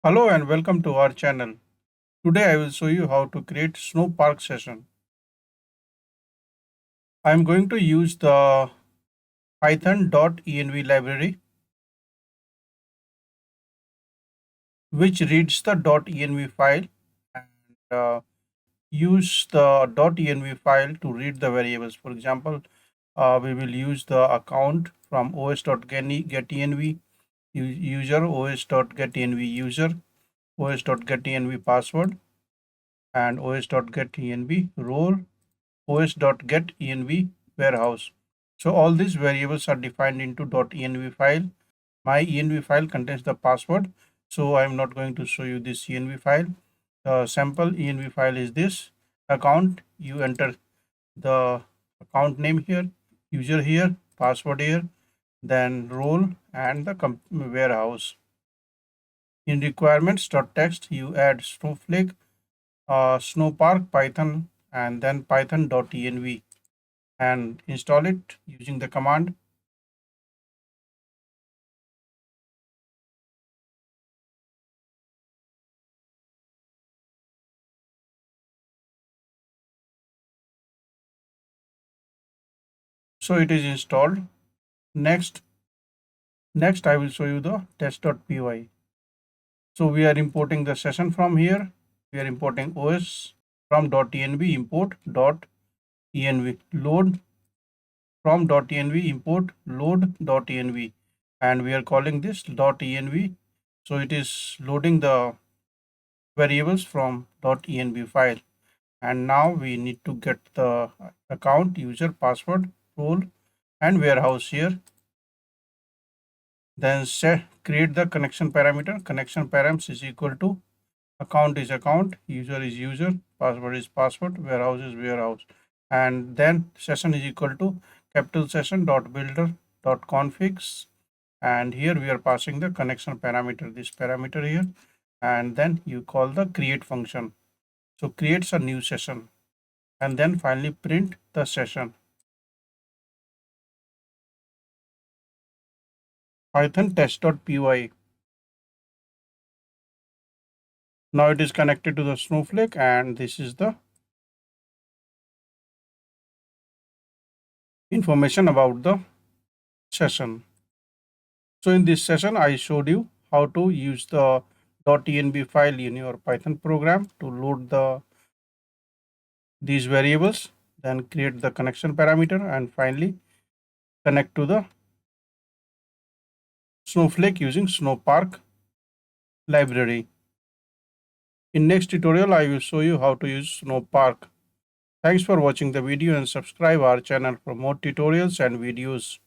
Hello and welcome to our channel. Today I will show you how to create Snowpark session. I am going to use the python.env library which reads the .env file and use the .env file to read the variables. For example, we will use the account from os.getenv user, os.getenv user, os.getenv password and os.getenv role, os.getenv warehouse. So all these variables are defined into .env file. My env file contains the password, so I am not going to show you this env file. The sample env file is this account. You enter the account name here, user here, password here, then role and the warehouse. In requirements.txt, you add snowflake, snowpark, python, and then python.env and install it using the command. So it is installed. Next I will show you the test.py. So we are importing the session from here. We are importing os from .env, import .env, load from .env, import load.env, and we are calling this .env. So it is loading the variables from .env file. And now we need to get the account, user, password, role and warehouse here. Then create the connection parameter. Connection params is equal to account is account, user is user, password is password, warehouse is warehouse, and then session is equal to capital session dot builder dot configs, and here we are passing the connection parameter, this parameter here, and then you call the create function. So creates a new session and then finally print the session. Python test.py. Now it is connected to the Snowflake and this is the information about the session. So in this session, I showed you how to use the .env file in your Python program to load these variables, then create the connection parameter and finally connect to the Snowflake using Snowpark library. In next tutorial, I will show you how to use Snowpark. Thanks for watching the video and subscribe our channel for more tutorials and videos.